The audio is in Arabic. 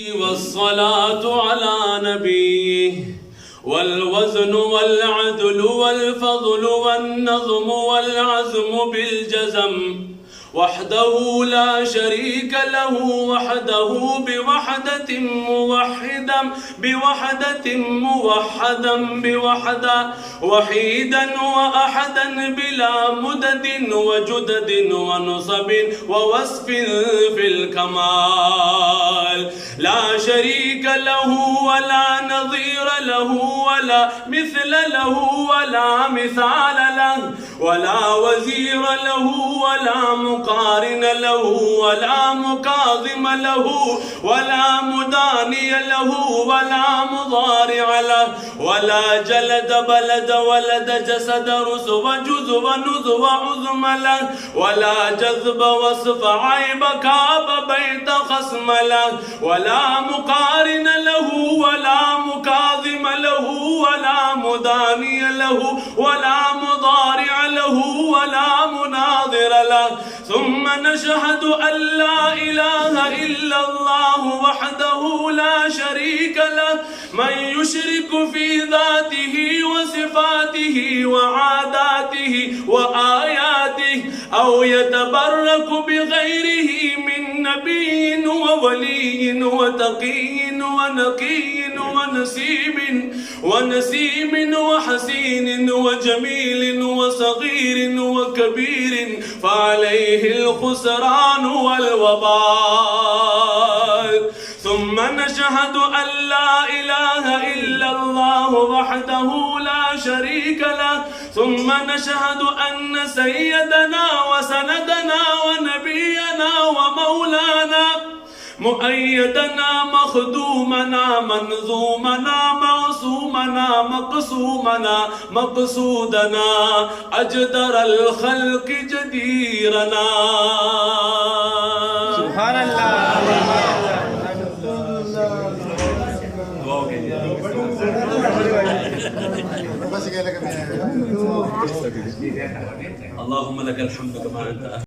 والصلاة على نبيه والوزن والعدل والفضل والنظم والعزم بالجزم وحده لا شريك له وحده بوحدة وحيدا وأحدا بلا مدد وجدد ونصب ووصف في الكمال لا شريك له ولا نظير له ولا مثل له ولا مثال له ولا وزير له ولا مقارن له ولا مكاظم له ولا مداني له ولا مضارع له ولا جلد بلد ولد جسد رسو جزو نزو عظم له ولا جذب وصف عيب كاب بيت خصم له ولا مقارن له ولا مكاظم له ولا مداني له ولا مضارع له ولا مناظر له ثم نشهد أن لا إله إلا الله وحده لا شريك له من يشرك في ذاته وصفاته وعاداته وآياته أو يتبرك بغيره من نبي وولي وتقي ونقي ونسيم وحسين وجميل وصغير وكبير فعليه الخسران والوبال ثم نشهد أن لا إله إلا الله وحده لا شريك له ثم نشهد أن سيدنا وسندنا ونبينا ومولانا مؤيدنا مخدومنا منظومنا معصومنا مقسومنا مقصودنا أجدر الخلق جديرنا سبحان الله اللهم لك الحمد كما أنت